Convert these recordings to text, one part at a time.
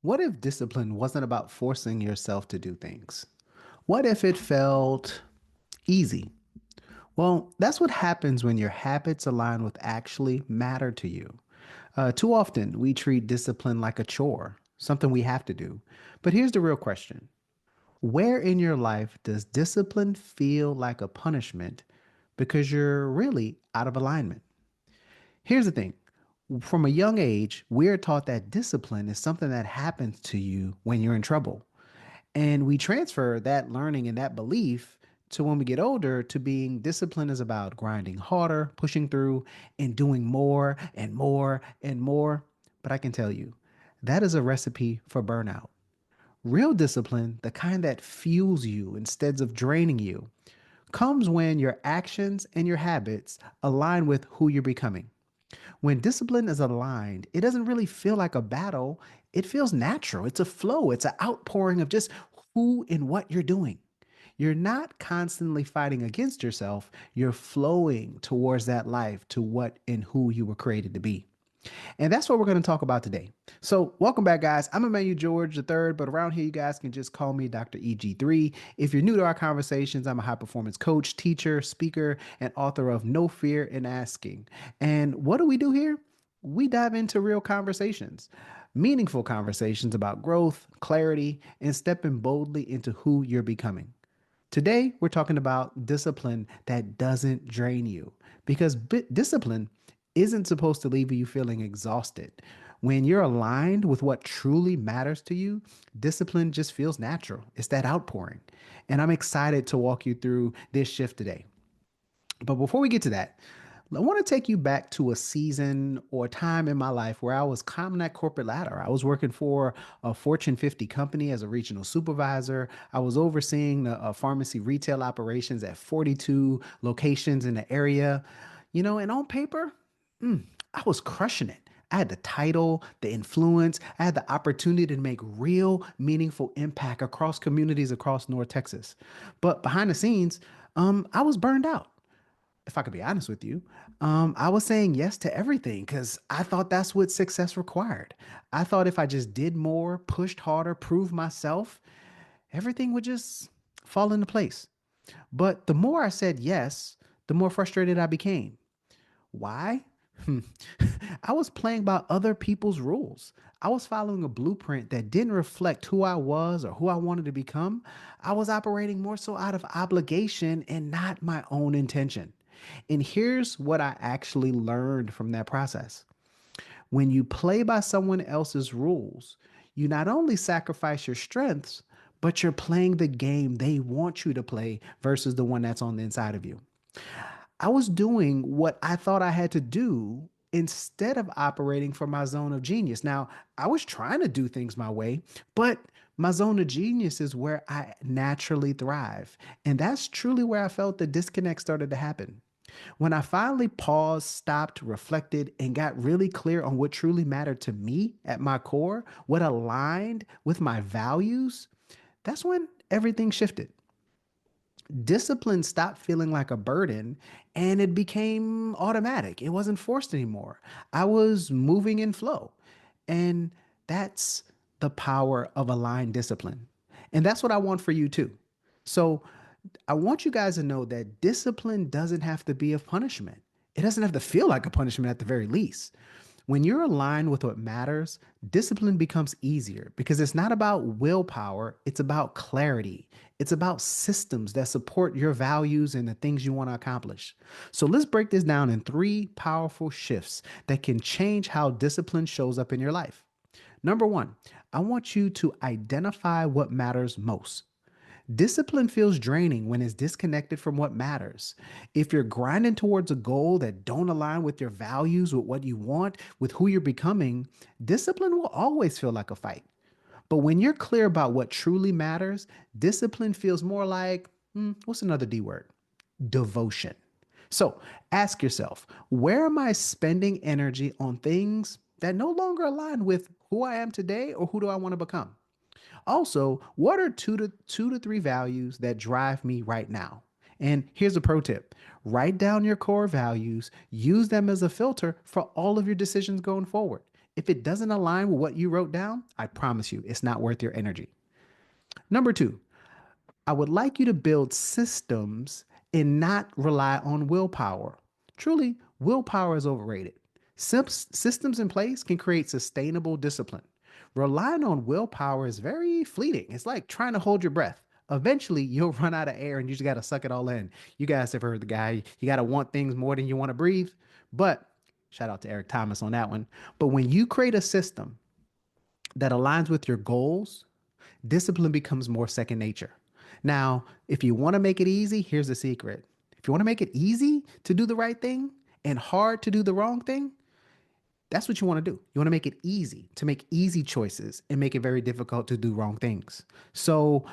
What if discipline wasn't about forcing yourself to do things? What if it felt easy? Well, that's what happens when your habits align with actually matter to you. Too often, we treat discipline like a chore, something we have to do. But here's the real question: where in your life does discipline feel like a punishment because you're really out of alignment? Here's the thing: from a young age, we're taught that discipline is something that happens to you when you're in trouble. And we transfer that learning and that belief to when we get older to being discipline is about grinding harder, pushing through, and doing more and more and more. But I can tell you, that is a recipe for burnout. Real discipline, the kind that fuels you instead of draining you, comes when your actions and your habits align with who you're becoming. When discipline is aligned, it doesn't really feel like a battle. It feels natural. It's a flow, it's an outpouring of just who and what you're doing. You're not constantly fighting against yourself. You're flowing towards that life, to what and who you were created to be. And that's what we're going to talk about today. So, welcome back, guys. I'm Emanuel George III, but around here, you guys can just call me Dr. EG3. If you're new to our conversations, I'm a high performance coach, teacher, speaker, and author of No Fear in Asking. And what do we do here? We dive into real conversations, meaningful conversations about growth, clarity, and stepping boldly into who you're becoming. Today, we're talking about discipline that doesn't drain you because discipline isn't supposed to leave you feeling exhausted. When you're aligned with what truly matters to you, discipline just feels natural. It's that outpouring. And I'm excited to walk you through this shift today. But before we get to that, I want to take you back to a season or time in my life where I was climbing that corporate ladder. I was working for a Fortune 50 company as a regional supervisor. I was overseeing the pharmacy retail operations at 42 locations in the area. And on paper, I was crushing it. I had the title, the influence, I had the opportunity to make real, meaningful impact across communities across North Texas. But behind the scenes, I was burned out. If I could be honest with you, I was saying yes to everything because I thought that's what success required. I thought if I just did more, pushed harder, proved myself, everything would just fall into place. But the more I said yes, the more frustrated I became. Why? I was playing by other people's rules. I was following a blueprint that didn't reflect who I was or who I wanted to become. I was operating more so out of obligation and not my own intention. And here's what I actually learned from that process: when you play by someone else's rules, you not only sacrifice your strengths, but you're playing the game they want you to play versus the one that's on the inside of you. I was doing what I thought I had to do instead of operating from my zone of genius. Now, I was trying to do things my way, but my zone of genius is where I naturally thrive. And that's truly where I felt the disconnect started to happen. When I finally paused, stopped, reflected, and got really clear on what truly mattered to me at my core, what aligned with my values, that's when everything shifted. Discipline stopped feeling like a burden and it became automatic. It wasn't forced anymore. I was moving in flow. And that's the power of aligned discipline. And that's what I want for you too. So I want you guys to know that discipline doesn't have to be a punishment. It doesn't have to feel like a punishment at the very least. When you're aligned with what matters, discipline becomes easier because it's not about willpower, it's about clarity. It's about systems that support your values and the things you want to accomplish. So let's break this down in three powerful shifts that can change how discipline shows up in your life. Number one, I want you to identify what matters most. Discipline feels draining when it's disconnected from what matters. If you're grinding towards a goal that don't align with your values, with what you want, with who you're becoming, discipline will always feel like a fight. But when you're clear about what truly matters, discipline feels more like, what's another D word? Devotion. So ask yourself, where am I spending energy on things that no longer align with who I am today or who do I want to become? Also, what are two to three values that drive me right now? And here's a pro tip: write down your core values, use them as a filter for all of your decisions going forward. If it doesn't align with what you wrote down, I promise you, it's not worth your energy. Number two, I would like you to build systems and not rely on willpower. Truly, willpower is overrated. Systems in place can create sustainable discipline. Relying on willpower is very fleeting. It's like trying to hold your breath. Eventually, you'll run out of air and you just got to suck it all in. You guys have heard the guy, you got to want things more than you want to breathe. But shout out to Eric Thomas on that one. But when you create a system that aligns with your goals, discipline becomes more second nature. Now, if you want to make it easy, here's the secret. If you want to make it easy to do the right thing and hard to do the wrong thing, that's what you want to do. You want to make it easy to make easy choices and make it very difficult to do wrong things. So,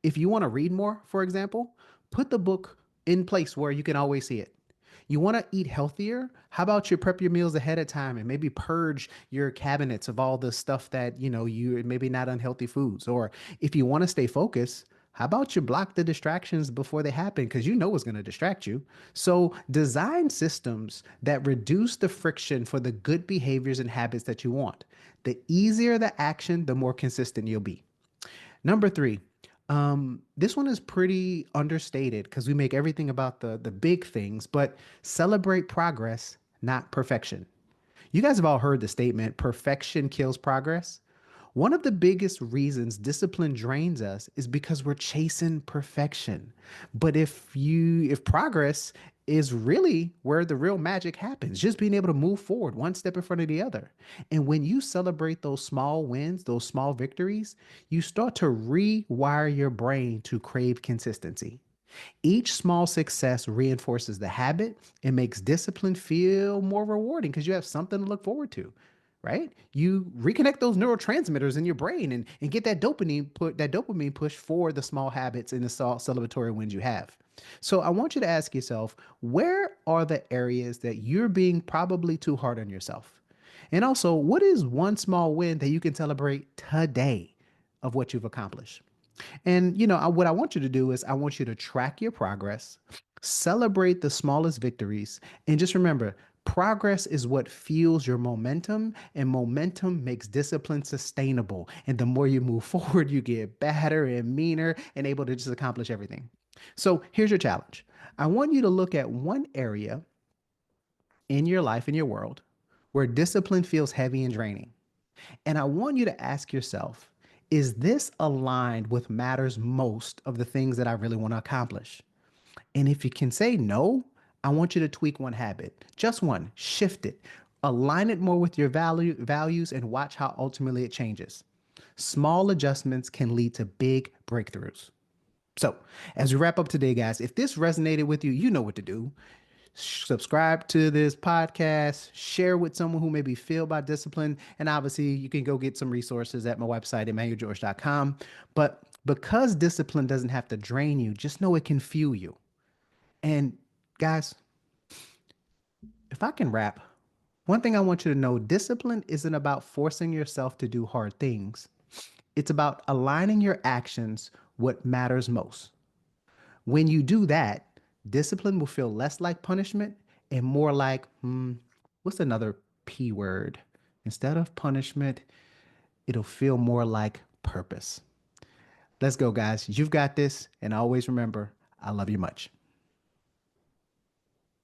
if you want to read more, for example, put the book in place where you can always see it. You want to eat healthier? How about you prep your meals ahead of time and maybe purge your cabinets of all the stuff that, you maybe not unhealthy foods? Or if you want to stay focused, how about you block the distractions before they happen because you know what's going to distract you? So design systems that reduce the friction for the good behaviors and habits that you want. The easier the action, the more consistent you'll be. Number three, this one is pretty understated because we make everything about the big things, but celebrate progress, not perfection. You guys have all heard the statement, perfection kills progress. One of the biggest reasons discipline drains us is because we're chasing perfection. But if progress is really where the real magic happens, just being able to move forward one step in front of the other. And when you celebrate those small wins, those small victories, you start to rewire your brain to crave consistency. Each small success reinforces the habit and makes discipline feel more rewarding because you have something to look forward to, right? You reconnect those neurotransmitters in your brain and get that dopamine push for the small habits and the celebratory wins you have. So I want you to ask yourself, where are the areas that you're being probably too hard on yourself? And also, what is one small win that you can celebrate today of what you've accomplished? And what I want you to do is I want you to track your progress, celebrate the smallest victories, and just remember, progress is what fuels your momentum, and momentum makes discipline sustainable. And the more you move forward, you get better and meaner and able to just accomplish everything. So here's your challenge. I want you to look at one area in your life, in your world, where discipline feels heavy and draining. And I want you to ask yourself, is this aligned with matters most of the things that I really want to accomplish? And if you can say no, I want you to tweak one habit, just one, shift it, align it more with your values, and watch how ultimately it changes. Small adjustments can lead to big breakthroughs. So, as we wrap up today, guys, if this resonated with you, you know what to do. Subscribe to this podcast, share with someone who may be filled by discipline, and obviously you can go get some resources at my website, emmanuelgeorge.com. But because discipline doesn't have to drain you, just know it can fuel you. And guys, if I can wrap, one thing I want you to know, discipline isn't about forcing yourself to do hard things. It's about aligning your actions what matters most. When you do that, discipline will feel less like punishment and more like, what's another P word? Instead of punishment, it'll feel more like purpose. Let's go, guys. You've got this. And always remember, I love you much.